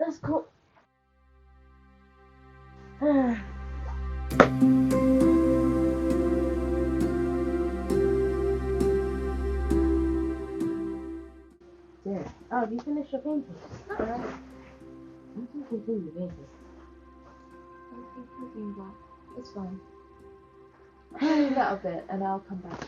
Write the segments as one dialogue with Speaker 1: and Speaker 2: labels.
Speaker 1: That's cool. Yeah. Oh, have you finished your painting?
Speaker 2: Not really.
Speaker 1: You can continue painting.
Speaker 2: I'm thinking about it's fine. Leave that a bit and I'll come back.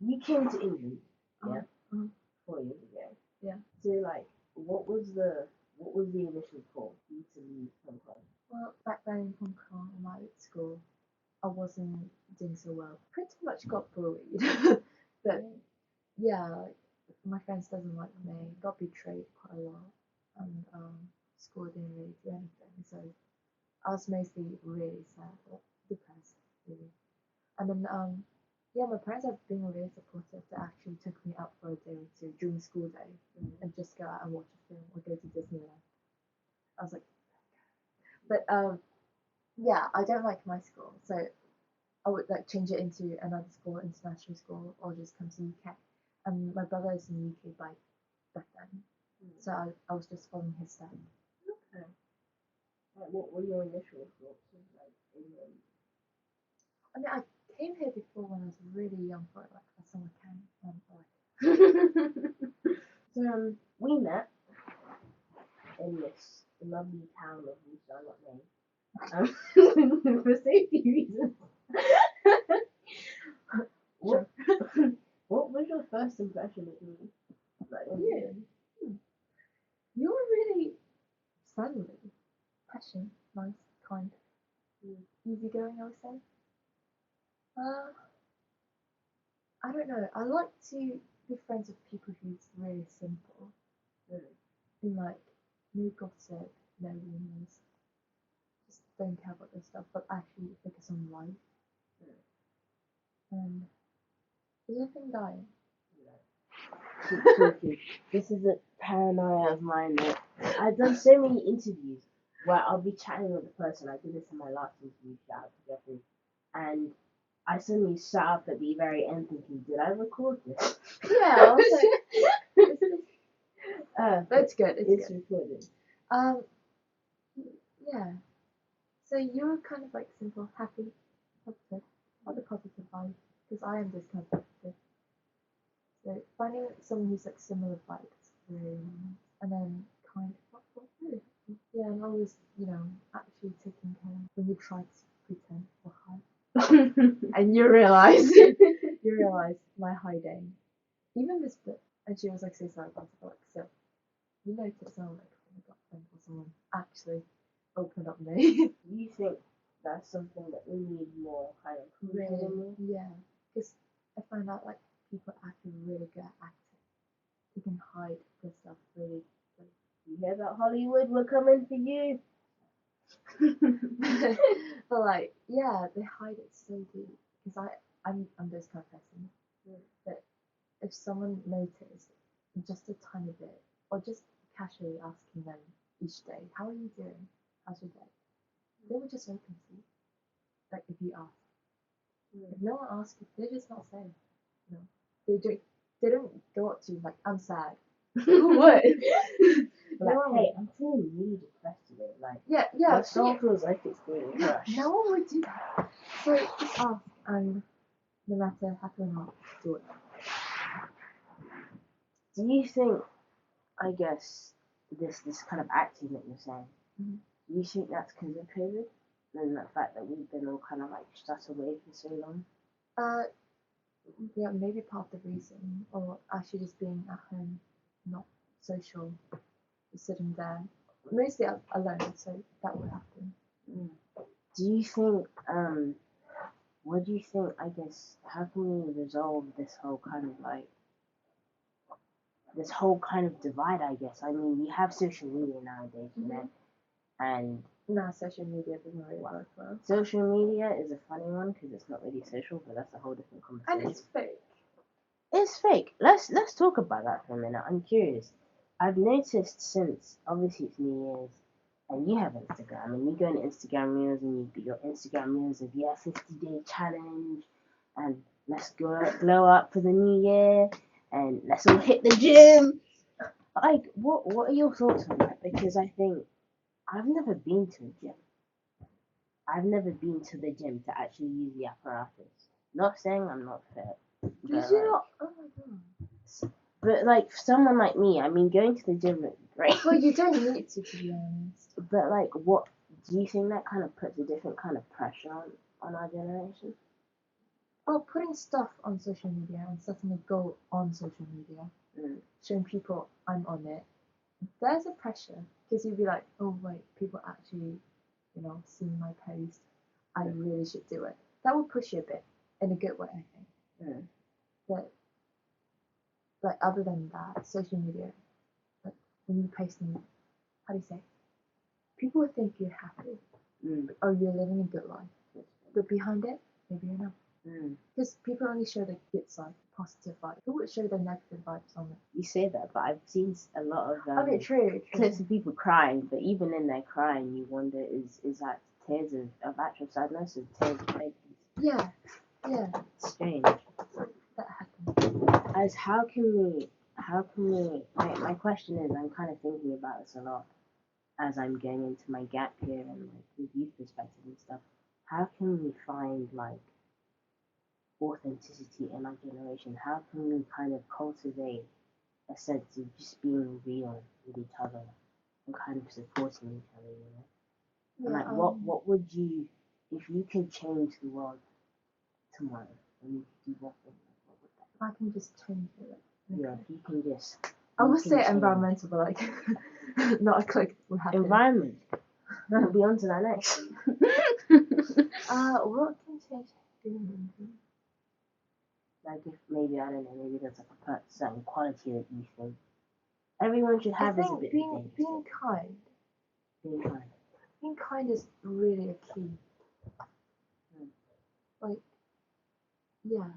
Speaker 1: You came to England, yeah,
Speaker 2: Mhm.
Speaker 1: 4 years ago.
Speaker 2: Yeah.
Speaker 1: So like, what was the initial call for you to leave Hong Kong?
Speaker 2: Well, back then in Hong Kong, in my school, I wasn't doing so well. Pretty much got bullied. But yeah, like, my friends doesn't like me. Got betrayed quite a lot, and school didn't really do anything. So I was mostly really sad, or depressed, really. And then yeah, my parents have been really supportive. They actually took me out for a day or two during school day and just go out and watch a film or go to Disneyland. I was like, but yeah, I don't like my school, so I would like change it into another school, international school, or just come to UK. And my brother is in UK back then, so I was just following his steps.
Speaker 1: Okay. Like, what were your initial thoughts of like England?
Speaker 2: I mean, I came here before when I was really young for like a summer camp, and
Speaker 1: So we met in this lovely town of we shall not name, for safety reasons. What, what was your first impression of me? Like,
Speaker 2: you were really friendly, passionate, nice, kind, easygoing. I would say. I don't know. I like to be friends with people who's really simple. And like no gossip, no rumors. Just don't care about this stuff, but actually focus on life. And is anything dying?
Speaker 1: Keep talking. This is a paranoia of mine that I've done so many interviews where I'll be chatting with the person. I did this in my last interview, shout out to Jeffrey, and I suddenly sat up at the very end thinking, did I record this?
Speaker 2: Yeah, that's good.
Speaker 1: It's recorded.
Speaker 2: Yeah. So you're kind of like simple, happy, positive, not the positive vibe, because I am this kind of positive. So finding someone who's like similar vibes really nice, and then kind of really helpful. Yeah, and always actually taking care when you try to pretend or hide, and you realize my hiding. Even this book, and she was like so sorry about it, but like so you notice someone like oh my god, thank God someone actually opened up me.
Speaker 1: Do you think that's something that we need more kind of
Speaker 2: Really, yeah, because I find out like people are actually really good at acting. They can hide their stuff really.
Speaker 1: You hear that, Hollywood? We're coming for you.
Speaker 2: But like, yeah, they hide it so deep. Because I'm this kind of person that if someone noticed just a tiny bit, or just casually asking them each day, how are you doing? How's your day? They would just open to you. Like if you ask. If no one asks you, they just not say. No. They don't go up to you like, I'm sad. What?
Speaker 1: Like, hey, I'm feeling really depressed today. Like,
Speaker 2: yeah,
Speaker 1: my soul feels like it's being crushed.
Speaker 2: no one would do that. So just ask, and no matter happy or not, do it.
Speaker 1: Do you think, I guess, this kind of acting that you're saying, do you think that's because of COVID? And the fact that we've been all kind of like shut away for so long?
Speaker 2: Yeah, maybe part of the reason, or actually just being at home, not social, sitting there, mostly alone, so that would happen.
Speaker 1: Do you think what do you think, I guess, how can we resolve this whole kind of divide, I guess? I mean, we have social media nowadays, you know, and
Speaker 2: Nah, social media doesn't really work well.
Speaker 1: social media is a funny one because it's not really social, but that's a whole different conversation.
Speaker 2: And it's fake.
Speaker 1: It's fake. Let's talk about that for a minute. I'm curious. I've noticed since obviously it's New Year's, and you have Instagram, and you go on Instagram Reels, and you do your Instagram Reels of 50-day challenge, and let's glow up for the new year, and let's all hit the gym. Like, what are your thoughts on that? Because I think I've never been to a gym. I've never been to the gym to actually use the apparatus. Not saying I'm not fit.
Speaker 2: Did you not? Oh my god.
Speaker 1: But like someone like me, I mean, going to the gym is great.
Speaker 2: Well, you don't need to be honest.
Speaker 1: But like, what do you think that kind of puts a different kind of pressure on our generation?
Speaker 2: Well, putting stuff on social media and setting a goal on social media, showing people I'm on it, there's a pressure because you'd be like, oh wait, people actually, see my post. I really should do it. That will push you a bit in a good way, I think. But like other than that, social media, like when you post them, how do you say? People would think you're happy, or you're living a good life, but behind it, maybe you're not. Because people only show the good side, positive vibes. Who would show the negative vibes on it?
Speaker 1: You say that, but I've seen a lot of
Speaker 2: true.
Speaker 1: clips of people crying. But even in their crying, you wonder is that tears of actual sadness or tears of fakeness?
Speaker 2: Yeah.
Speaker 1: Strange.
Speaker 2: That happens.
Speaker 1: As how can we? My question is, I'm kind of thinking about this a lot as I'm going into my gap year and like with youth perspective and stuff. How can we find like authenticity in our generation? How can we kind of cultivate a sense of just being real with each other and kind of supporting each other, you know? And like, what would you, if you could change the world tomorrow, and you could do what would that?
Speaker 2: I can just change it.
Speaker 1: Yeah, if you can just.
Speaker 2: I would say environmental, but like, not a click will happen.
Speaker 1: Environment. We'll be on to that next.
Speaker 2: What can change human?
Speaker 1: Like if maybe, I don't know, maybe there's like a certain quality that you think everyone should have.
Speaker 2: I
Speaker 1: is a
Speaker 2: think
Speaker 1: bit
Speaker 2: being kind. Being kind is really a key. Like, yeah,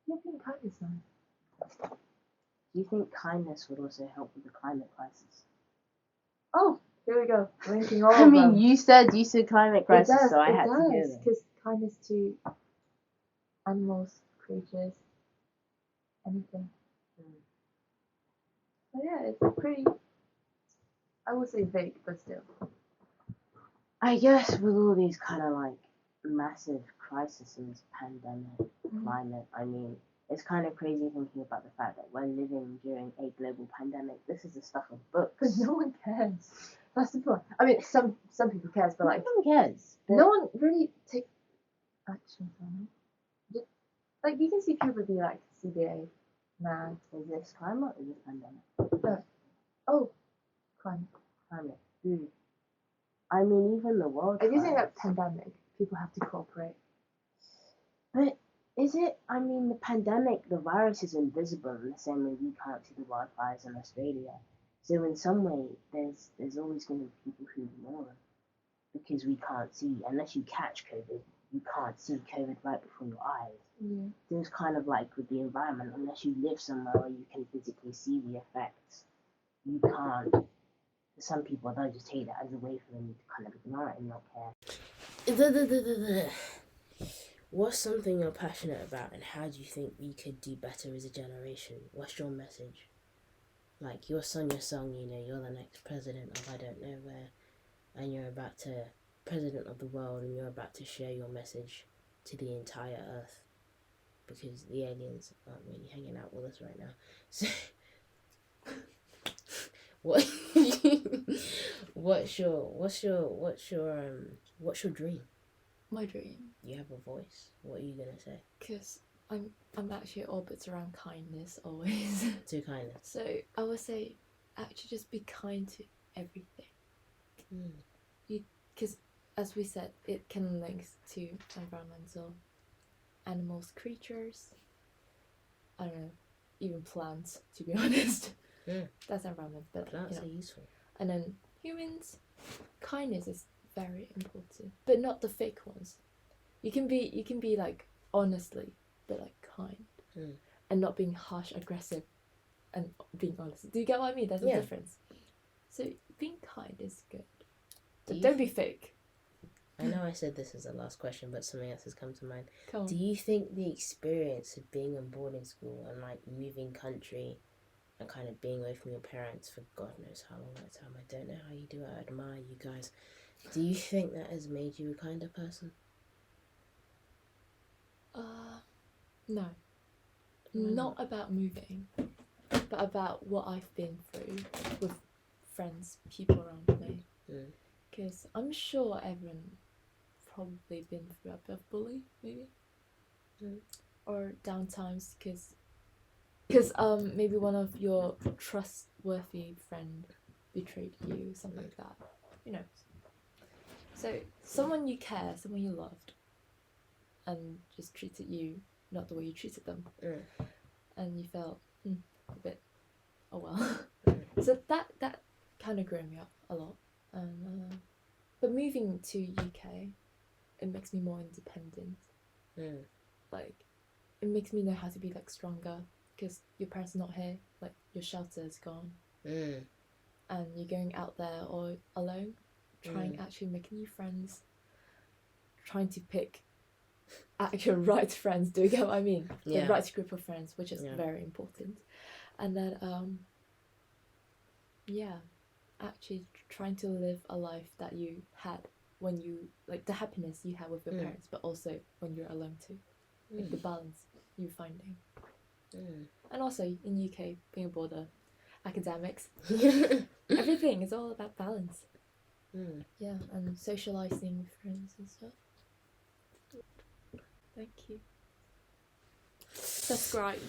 Speaker 2: being kind is nice.
Speaker 1: Do you think kindness would also help with the climate crisis?
Speaker 2: Oh, here we go. Linking all
Speaker 1: I mean,
Speaker 2: them.
Speaker 1: you said climate crisis,
Speaker 2: it does,
Speaker 1: so I had
Speaker 2: does,
Speaker 1: to do it.
Speaker 2: Because kindness to animals, creatures, anything. So yeah, it's a pretty, I would say vague, but still.
Speaker 1: I guess with all these kind of like massive crises, pandemic, climate, I mean, it's kind of crazy thinking about the fact that we're living during a global pandemic. This is the stuff of books.
Speaker 2: But no one cares. That's the point. I mean, some people cares, but like
Speaker 1: no one cares.
Speaker 2: No one really takes action on it. Like you can see people be like CBA, mad.
Speaker 1: Is this climate or is this pandemic?
Speaker 2: Climate.
Speaker 1: I mean, even the world.
Speaker 2: If you say that pandemic, people have to cooperate.
Speaker 1: But is it? I mean, the pandemic, the virus is invisible in the same way we can't see the wildfires in Australia. So in some way, there's always going to be people who ignore it because we can't see. Unless you catch COVID, you can't see COVID right before your eyes.
Speaker 2: Yeah.
Speaker 1: So it's kind of like with the environment. Unless you live somewhere where you can physically see the effects, you can't. Some people, they'll just take that as a way for them to kind of ignore it and not care. What's something you're passionate about, and how do you think we could do better as a generation? What's your message? Like, you're Sonia Song, you're the next president of I don't know where, and you're about to, president of the world, and you're about to share your message to the entire earth, because the aliens aren't really hanging out with us right now. So, what's your dream?
Speaker 3: My dream.
Speaker 1: You have a voice. What are you gonna say?
Speaker 3: Because I'm actually orbits around kindness always.
Speaker 1: To kindness.
Speaker 3: So I would say actually just be kind to everything. Because as we said, it can link to environmental animals, creatures. I don't know, even plants. To be honest, that's environment. But
Speaker 4: Plants are useful.
Speaker 3: And then humans, kindness is very important, but not the fake ones. You can be like honestly, but like kind, and not being harsh, aggressive, and being honest. Do you get what I mean? There's a difference. So being kind is good, but don't be fake.
Speaker 4: I know I said this as the last question, but something else has come to mind.
Speaker 3: Come on.
Speaker 4: Do you think the experience of being in boarding school and like moving country and kind of being away from your parents for God knows how long at a time, I don't know how you do it, I admire you guys. Do you think that has made you a kinder person?
Speaker 3: No. Not about moving, but about what I've been through with friends, people around me. Because I'm sure everyone probably been through a bit of bullying, maybe, or down times, because maybe one of your trustworthy friend betrayed you, something like that. Who knows? So someone you care, someone you loved, and just treated you not the way you treated them, and you felt a bit, oh well. So that kind of grew me up a lot, and but moving to UK, it makes me more independent. Like, it makes me know how to be like stronger, because your parents are not here, like your shelter is gone, and you're going out there or alone, trying actually making new friends, trying to pick actual right friends. Do you get what I mean? The right group of friends, which is very important. And then actually trying to live a life that you had when you, like, the happiness you had with your parents, but also when you're alone too, like the balance you're finding. And also in UK, being a border, academics, everything is all about balance. Yeah, and socializing with friends and stuff. Thank you. Subscribe.